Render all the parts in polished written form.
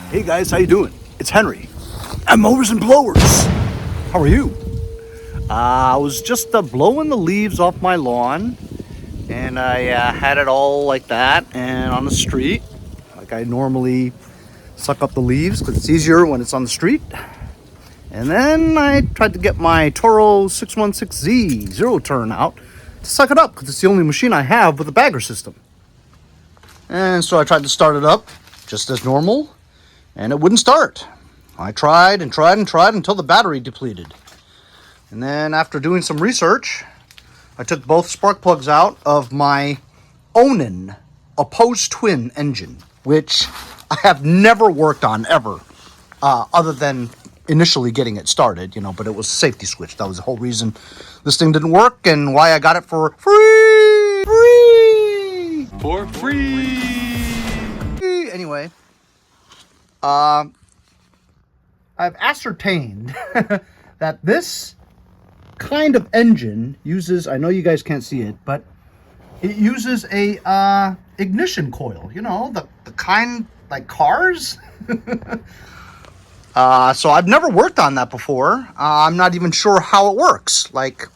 Hey guys, how you doing? It's Henry. I'm Mowers and Blowers. How are you? I was just blowing the leaves off my lawn, and I had it all like that and on the street, like I normally suck up the leaves because it's easier when it's on the street. And then I tried to get my Toro 616Z zero turn out to suck it up because it's the only machine I have with a bagger system. And so I tried to start it up just as normal, and it wouldn't start. I tried and tried and tried until the battery depleted. And then after doing some research, I took both spark plugs out of my Onan opposed twin engine, which I have never worked on ever, other than initially getting it started, but it was a safety switch. That was the whole reason this thing didn't work and why I got it for free. For free. Anyway, I've ascertained that this kind of engine uses, I know you guys can't see it, but it uses a ignition coil, the kind like cars. So I've never worked on that before. I'm not even sure how it works. Like,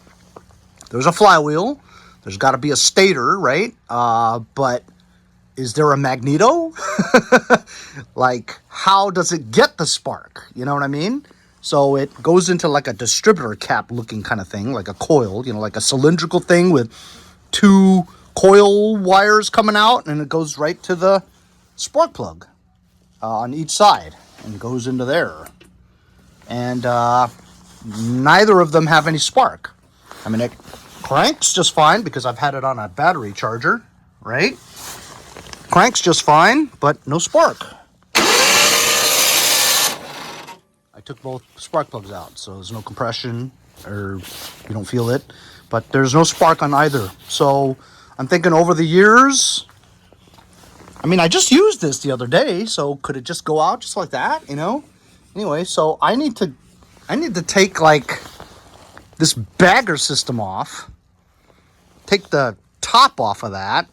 there's a flywheel, there's got to be a stator, right? But is there a magneto? Like, how does it get the spark? You know what I mean? So it goes into like a distributor cap looking kind of thing, like a coil, like a cylindrical thing with two coil wires coming out, and it goes right to the spark plug on each side and goes into there. And neither of them have any spark. I mean, it cranks just fine because I've had it on a battery charger, right? Cranks just fine, but no spark. I took both spark plugs out, so there's no compression, or you don't feel it, but there's no spark on either. So I'm thinking over the years, I mean, I just used this the other day, so could it just go out just like that, Anyway, so I need to take like this bagger system off, take the top off of that,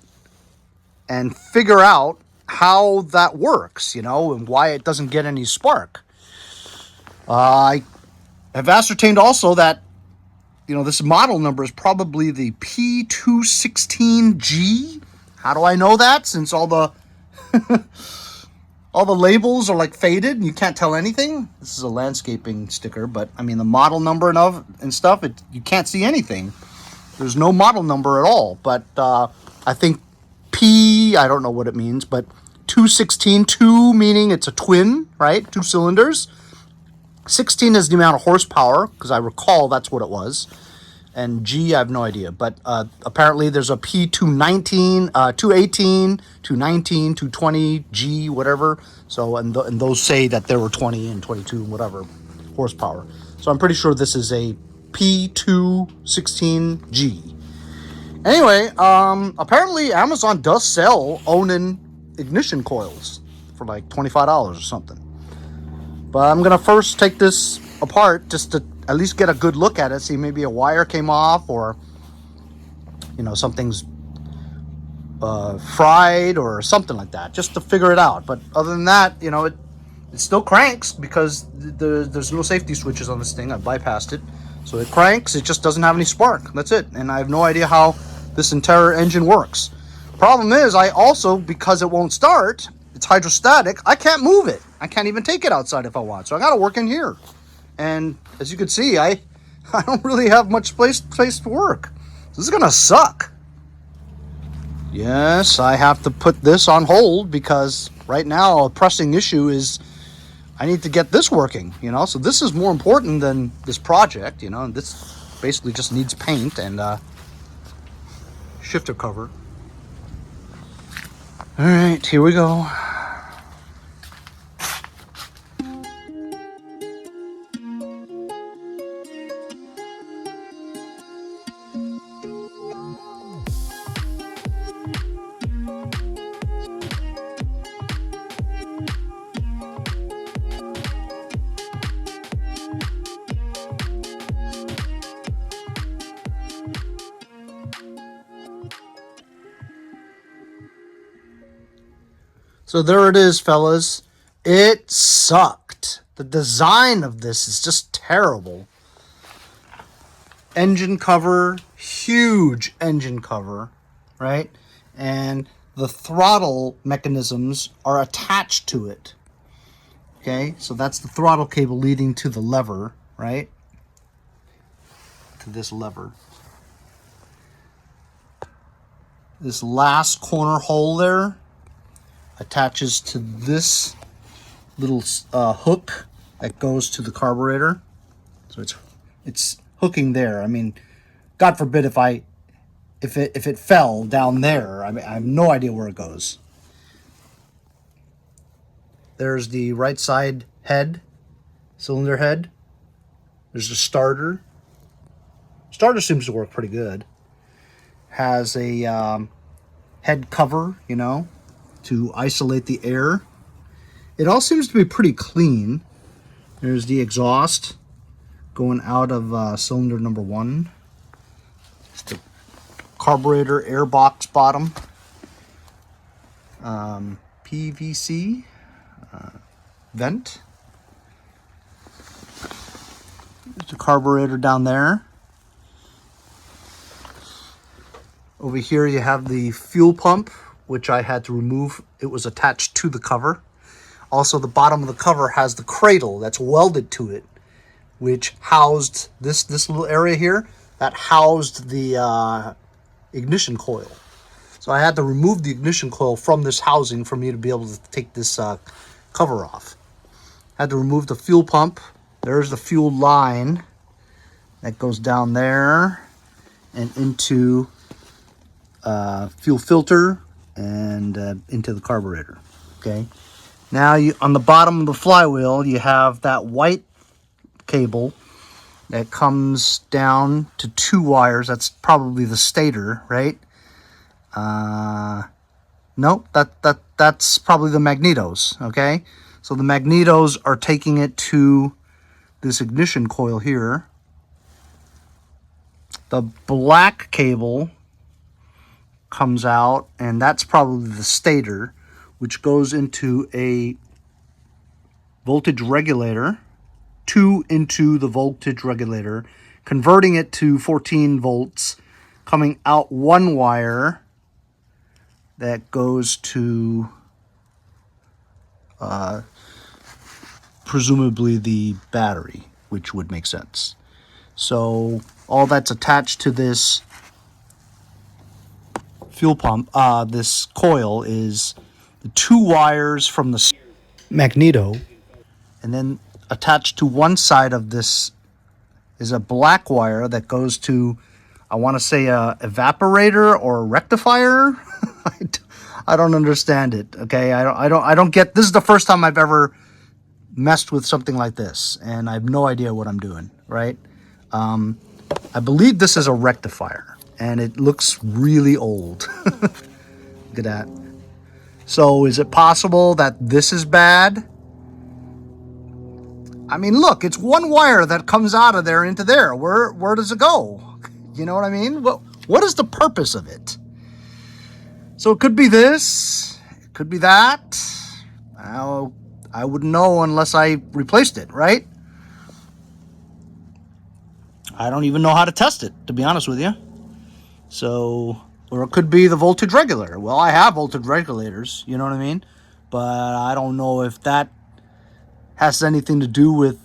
and figure out how that works, and why it doesn't get any spark. I have ascertained also that, this model number is probably the P216G. How do I know that? Since all the all the labels are like faded and you can't tell anything. This is a landscaping sticker, but I mean the model number and stuff, you can't see anything. There's no model number at all. But I think I don't know what it means, but 216, 2 meaning it's a twin, right? 2 cylinders. 16 is the amount of horsepower, because I recall that's what it was. And G, I have no idea. But apparently there's a P219, 218, 219, 220, G, whatever. So, and those say that there were 20 and 22, whatever, horsepower. So I'm pretty sure this is a P216G. Anyway, apparently Amazon does sell Onan ignition coils for like $25 or something. But I'm going to first take this apart just to at least get a good look at it, see maybe a wire came off or, something's fried or something like that, just to figure it out. But other than that, it still cranks because there's no safety switches on this thing. I bypassed it. So it cranks, it just doesn't have any spark. That's it. And I have no idea how this entire engine works. Problem is, I also, because it won't start, it's hydrostatic, I can't move it. I can't even take it outside if I want. So I got to work in here. And as you can see, I don't really have much place to work. So this is going to suck. Yes, I have to put this on hold because right now a pressing issue is I need to get this working, So this is more important than this project, And this basically just needs paint and shifter cover. All right, here we go. So there it is, fellas. It sucked. The design of this is just terrible. Engine cover, huge engine cover, right? And the throttle mechanisms are attached to it. Okay, so that's the throttle cable leading to the lever, right? To this lever. This last corner hole there attaches to this little hook that goes to the carburetor. So it's hooking there. I mean, God forbid if it fell down there, I mean, I have no idea where it goes. There's the right side head, cylinder head. There's the starter. Starter seems to work pretty good. Has a head cover, you know, to isolate the air. It all seems to be pretty clean. There's the exhaust going out of cylinder number 1. It's the carburetor air box bottom. PVC vent. There's the carburetor down there. Over here you have the fuel pump, which I had to remove. It was attached to the cover. Also, the bottom of the cover has the cradle that's welded to it, which housed this little area here, that housed the ignition coil. So I had to remove the ignition coil from this housing for me to be able to take this cover off. Had to remove the fuel pump. There's the fuel line that goes down there and into fuel filter and into the carburetor. Okay. Now on the bottom of the flywheel, you have that white cable that comes down to 2 wires. That's probably the stator, right? Nope, that's probably the magnetos. Okay, so the magnetos are taking it to this ignition coil here. The black cable comes out, and that's probably the stator, which goes into a voltage regulator, into the voltage regulator, converting it to 14 volts, coming out 1 wire that goes to presumably the battery, which would make sense. So all that's attached to this fuel pump, this coil, is the 2 wires from the magneto, and then attached to one side of this is a black wire that goes to, I want to say, a evaporator or a rectifier. I don't understand it. Okay, I don't get. This is the first time I've ever messed with something like this, and I have no idea what I'm doing. Right? I believe this is a rectifier, and it looks really old. Look at that. So is it possible that this is bad? I mean, look, it's 1 wire that comes out of there into there. Where does it go? You know what I mean? What is the purpose of it? So it could be this, it could be that. I wouldn't know unless I replaced it, right? I don't even know how to test it, to be honest with you. So, or it could be the voltage regulator. Well, I have voltage regulators, you know what I mean? But I don't know if that has anything to do with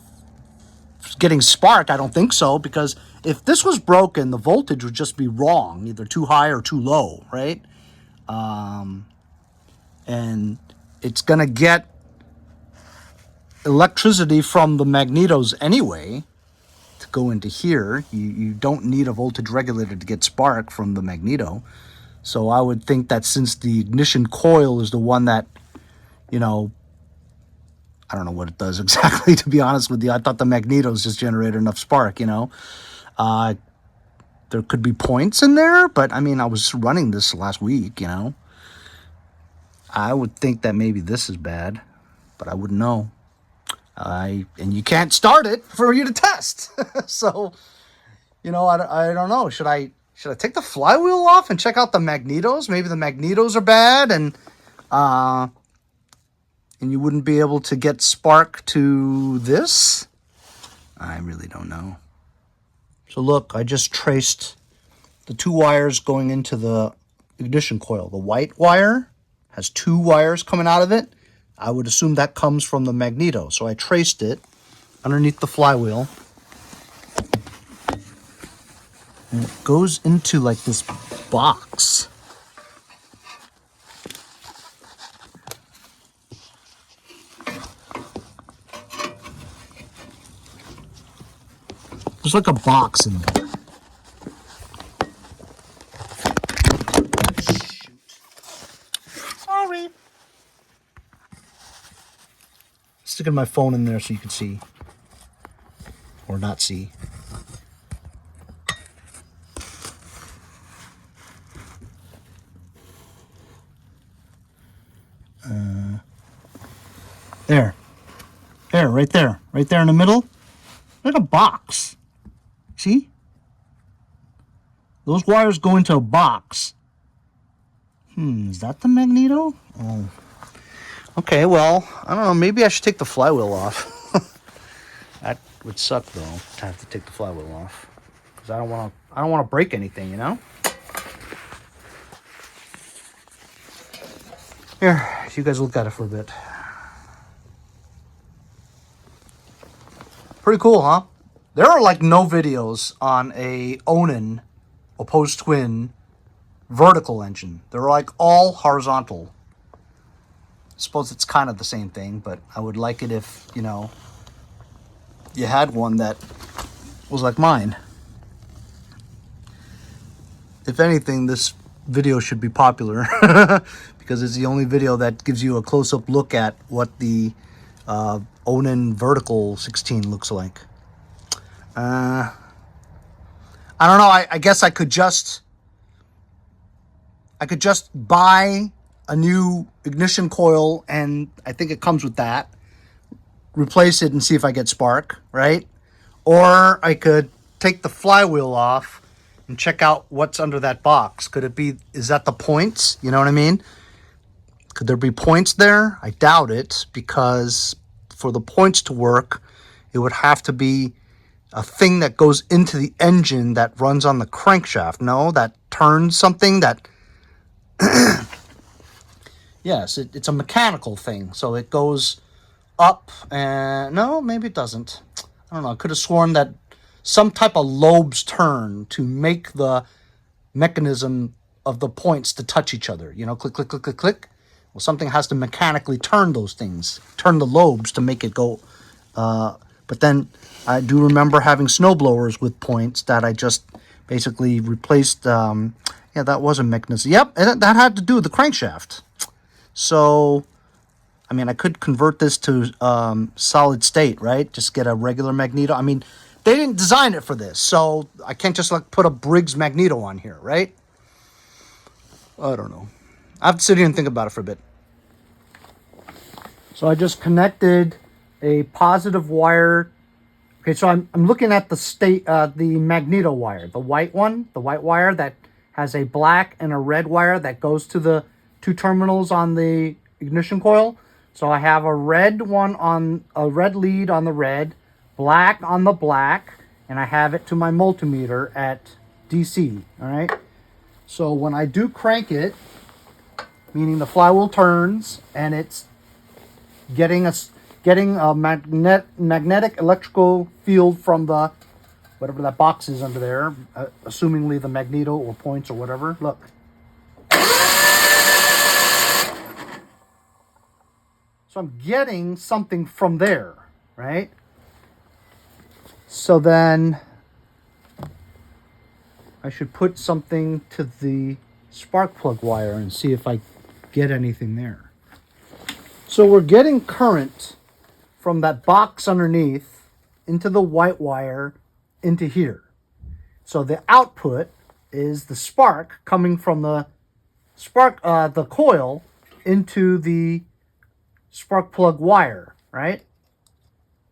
getting spark. I don't think so, because if this was broken, the voltage would just be wrong, either too high or too low, right? And it's going to get electricity from the magnetos anyway to go into here. You don't need a voltage regulator to get spark from the magneto. So I would think that since the ignition coil is the one that, you know, I don't know what it does exactly, to be honest with you. I thought the magnetos just generated enough spark, you know. There could be points in there, but I mean, I was running this last week, you know. I would think that maybe this is bad, but I wouldn't know. And you can't start it for you to test. So, you know, I don't know. Should I take the flywheel off and check out the magnetos? Maybe the magnetos are bad, and and you wouldn't be able to get spark to this? I really don't know. So look, I just traced the 2 wires going into the ignition coil. The white wire has 2 wires coming out of it. I would assume that comes from the magneto. So I traced it underneath the flywheel. And it goes into like this box. There's like a box in there. Shoot. Sorry. Sticking my phone in there so you can see. Or not see. There. There, right there. Right there in the middle. Like a box. See? Those wires go into a box. Is that the magneto? Oh. Okay, well, I don't know. Maybe I should take the flywheel off. That would suck, though, to have to take the flywheel off. Because I don't want to break anything, you know? Here, you guys look at it for a bit. Pretty cool, huh? There are like no videos on a Onan opposed twin vertical engine. They're like all horizontal. I suppose it's kind of the same thing, but I would like it if, you know, you had one that was like mine. If anything, this video should be popular because it's the only video that gives you a close-up look at what the Onan vertical 16 looks like. I don't know. I guess I could just buy a new ignition coil, and I think it comes with that. Replace it and see if I get spark, right? Or I could take the flywheel off and check out what's under that box. Could it be, is that the points? You know what I mean? Could there be points there? I doubt it, because for the points to work, it would have to be a thing that goes into the engine that runs on the crankshaft. No, that turns something that... Yes, it's a mechanical thing. So it goes up and... No, maybe it doesn't. I don't know. I could have sworn that some type of lobes turn to make the mechanism of the points to touch each other. You know, click, click, click, click, click. Well, something has to mechanically turn those things, turn the lobes to make it go. But then I do remember having snowblowers with points that I just basically replaced. Yeah, that was a mechanism. Yep, that had to do with the crankshaft. So, I mean, I could convert this to solid state, right? Just get a regular magneto. I mean, they didn't design it for this, so I can't just like put a Briggs magneto on here, right? I don't know. I have to sit here and think about it for a bit. So I just connected a positive wire. Okay, so I'm looking at the magneto wire, the white one, the white wire that has a black and a red wire that goes to the 2 terminals on the ignition coil. So I have a red one on a red lead on the red, black on the black, and I have it to my multimeter at DC. All right. So when I do crank it, meaning the flywheel turns and it's getting a magnetic electrical field from the whatever that box is under there, assumingly the magneto or points or whatever. Look. So I'm getting something from there, right? So then I should put something to the spark plug wire and see if I get anything there. So we're getting current from that box underneath into the white wire into here. So the output is the spark coming from the the coil into the spark plug wire, right?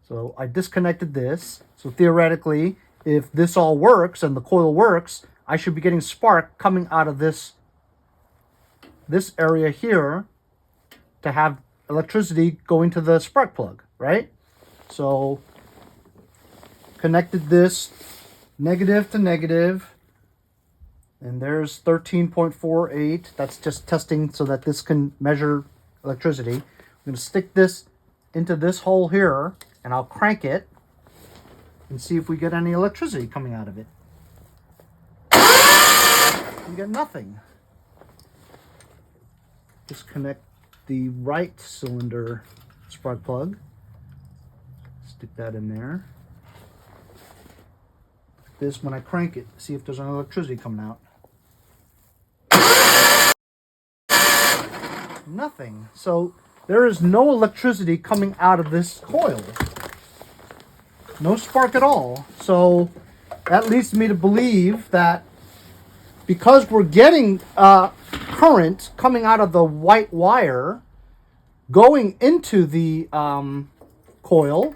So I disconnected this. So theoretically, if this all works and the coil works, I should be getting spark coming out of this area here to have electricity going to the spark plug, right? So connected this negative to negative, and there's 13.48. That's just testing so that this can measure electricity. I'm going to stick this into this hole here, and I'll crank it and see if we get any electricity coming out of it. We get nothing. Disconnect the right cylinder spark plug. Stick that in there. This, when I crank it, see if there's any electricity coming out. Nothing. So there is no electricity coming out of this coil. No spark at all. So that leads me to believe that because we're getting current coming out of the white wire going into the coil,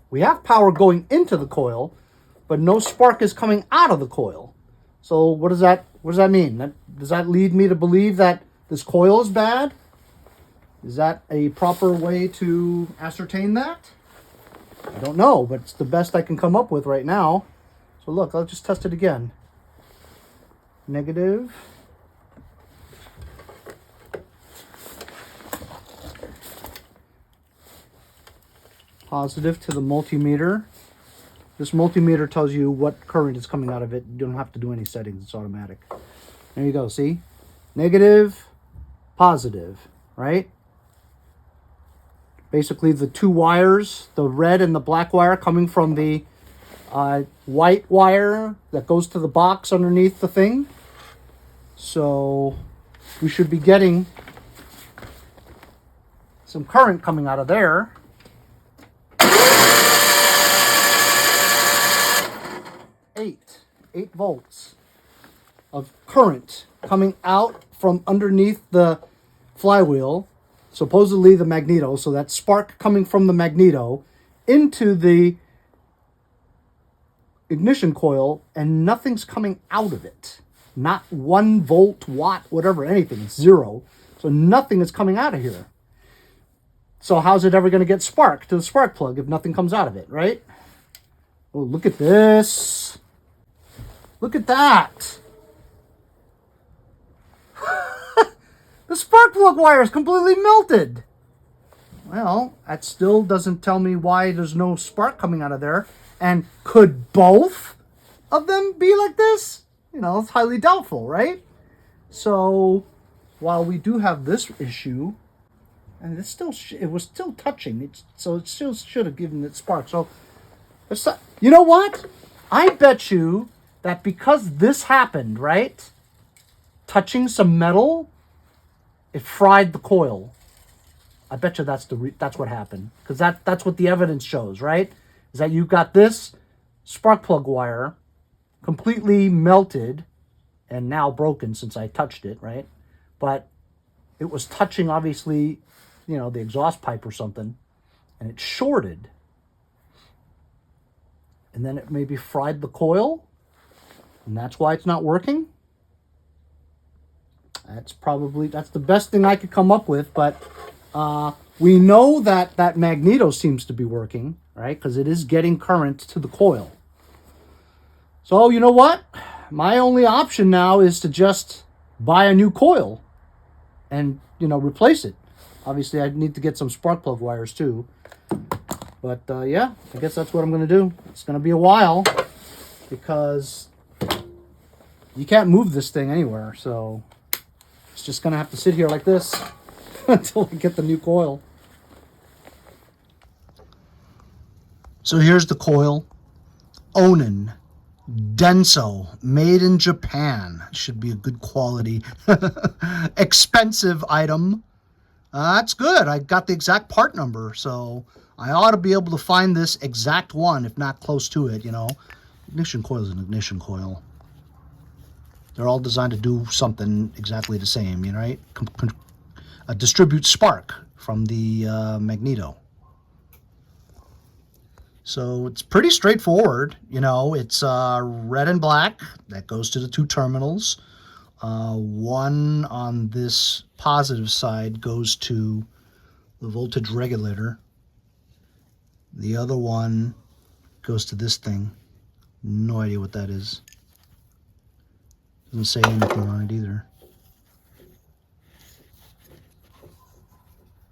we have power going into the coil, but no spark is coming out of the coil. So what does that mean? Does that lead me to believe that this coil is bad? Is that a proper way to ascertain that? I don't know, but it's the best I can come up with right now. So look, I'll just test it again. Negative. Positive to the multimeter. This multimeter tells you what current is coming out of it. You don't have to do any settings. It's automatic. There you go. See? Negative, positive, right? Basically, the two wires, the red and the black wire coming from the white wire that goes to the box underneath the thing. So we should be getting some current coming out of there. 8 volts of current coming out from underneath the flywheel, supposedly the magneto. So that spark coming from the magneto into the ignition coil, and nothing's coming out of it. Not 1 volt, watt, whatever, anything. It's 0. So nothing is coming out of here. So how's it ever going to get spark to the spark plug if nothing comes out of it, right? Oh, look at this. Look at that. The spark plug wire is completely melted. Well, that still doesn't tell me why there's no spark coming out of there. And could both of them be like this? You know, it's highly doubtful, right? So while we do have this issue, and it was still touching, so it still should have given it spark. So you know what? I bet you that because this happened, right? Touching some metal, it fried the coil. I bet you that's what happened, because that's what the evidence shows, right? Is that you've got this spark plug wire completely melted and now broken since I touched it, right? But it was touching, obviously, you know, the exhaust pipe or something, and it shorted. And then it maybe fried the coil, and that's why it's not working. That's the best thing I could come up with, but we know that magneto seems to be working, right? Because it is getting current to the coil. So you know what? My only option now is to just buy a new coil and, you know, replace it. Obviously, I need to get some spark plug wires too. But yeah, I guess that's what I'm going to do. It's going to be a while because you can't move this thing anywhere. So it's just going to have to sit here like this until I get the new coil. So here's the coil. Onan Denso, made in Japan. Should be a good quality. Expensive item. That's good. I got the exact part number, so I ought to be able to find this exact one, if not close to it, you know. Ignition coil is an ignition coil. They're all designed to do something exactly the same, you know, right? Distribute spark from the magneto. So it's pretty straightforward, you know. It's red and black. That goes to the two terminals. One on this positive side goes to the voltage regulator. The other one goes to this thing. No idea what that is. Doesn't say anything on it either.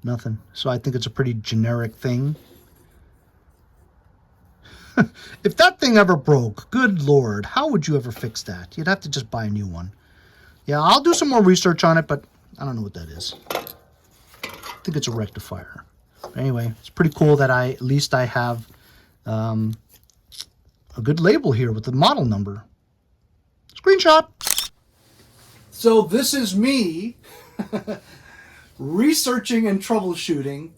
Nothing. So I think it's a pretty generic thing. If that thing ever broke, good Lord, how would you ever fix that? You'd have to just buy a new one. Yeah, I'll do some more research on it, but I don't know what that is. I think it's a rectifier. But anyway, it's pretty cool that at least I have a good label here with the model number. Screenshot. So this is me researching and troubleshooting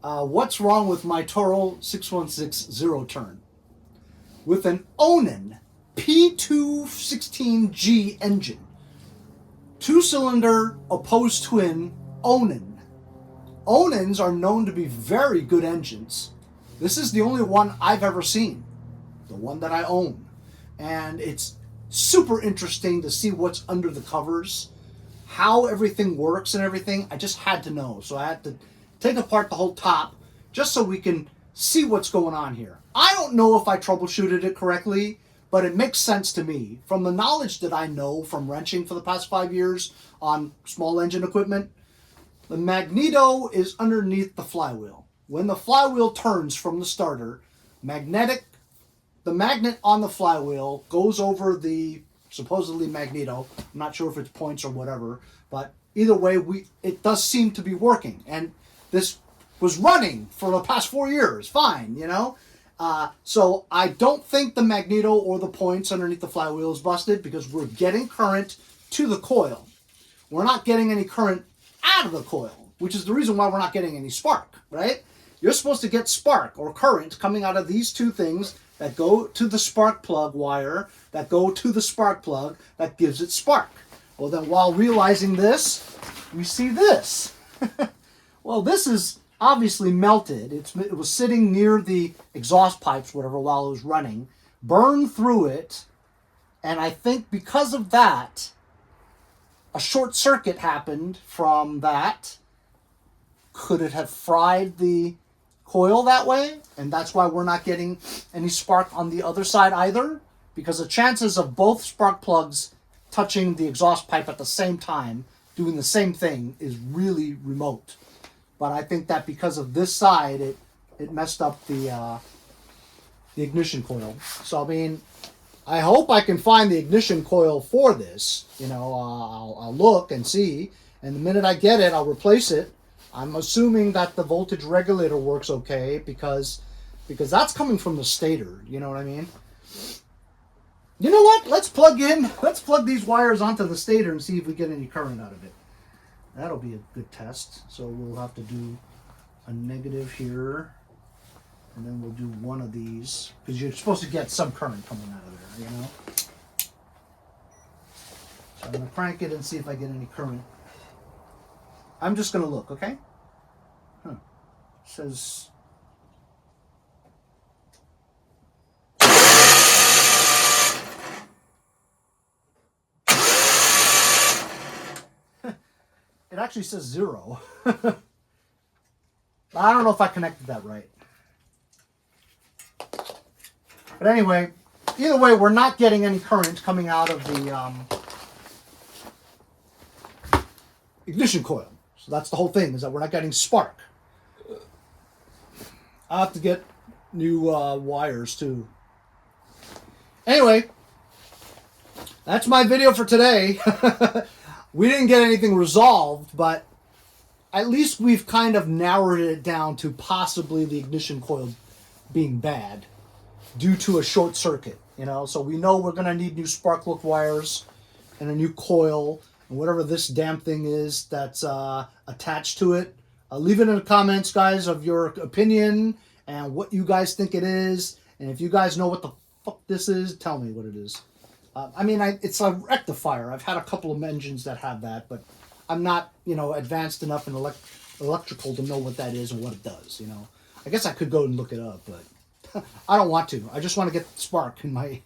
what's wrong with my Toro 616Z zero-turn with an Onan P216G engine. 2-cylinder opposed twin Onan. Onans are known to be very good engines. This is the only one I've ever seen, the one that I own. And it's super interesting to see what's under the covers, how everything works and everything. I just had to know. So I had to take apart the whole top just so we can see what's going on here. I don't know if I troubleshooted it correctly, but it makes sense to me. From the knowledge that I know from wrenching for the past 5 years on small engine equipment, the magneto is underneath the flywheel. When the flywheel turns from the starter, the magnet on the flywheel goes over the supposedly magneto. I'm not sure if it's points or whatever, but either way, it does seem to be working. And this was running for the past 4 years, fine, you know? So I don't think the magneto or the points underneath the flywheel is busted because we're getting current to the coil. We're not getting any current out of the coil, which is the reason why we're not getting any spark, right? You're supposed to get spark or current coming out of these two things that go to the spark plug wire, that go to the spark plug, that gives it spark. Well, then while realizing this, we see this. Well, this is obviously melted. It was sitting near the exhaust pipes, whatever, while it was running, burned through it, and I think because of that, a short circuit happened from that. Could it have fried the coil that way? And that's why we're not getting any spark on the other side either, because the chances of both spark plugs touching the exhaust pipe at the same time, doing the same thing, is really remote. But I think that because of this side, it messed up the ignition coil. So I mean, I hope I can find the ignition coil for this. You know, I'll look and see, and the minute I get it, I'll replace it. I'm assuming that the voltage regulator works okay because that's coming from the stator. You know what I mean? You know what? Let's plug these wires onto the stator and see if we get any current out of it. That'll be a good test. So we'll have to do a negative here, and then we'll do one of these because you're supposed to get some current coming out of there, you know? So I'm going to crank it and see if I get any current. I'm just going to look, okay? Huh. It says... It actually says 0. I don't know if I connected that right. But anyway, either way, we're not getting any current coming out of the ignition coil. So that's the whole thing, is that we're not getting spark. I'll have to get new wires too. Anyway, that's my video for today. We didn't get anything resolved, but at least we've kind of narrowed it down to possibly the ignition coil being bad due to a short circuit, you know? So we know we're going to need new spark plug wires and a new coil and whatever this damn thing is that's attached to it. Leave it in the comments, guys, of your opinion and what you guys think it is. And if you guys know what the fuck this is, tell me what it is. I mean, it's a rectifier. I've had a couple of engines that have that, but I'm not, you know, advanced enough in electrical to know what that is and what it does, you know. I guess I could go and look it up, but I don't want to. I just want to get spark in my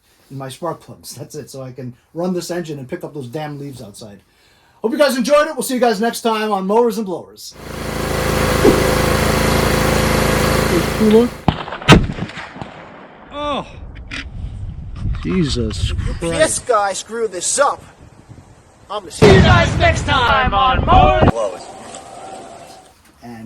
spark plugs. That's it, so I can run this engine and pick up those damn leaves outside. Hope you guys enjoyed it. We'll see you guys next time on Mowers and Blowers. cooler. Oh. Jesus This Christ. guy screwed this up. I'm See you guys next time on Mode. And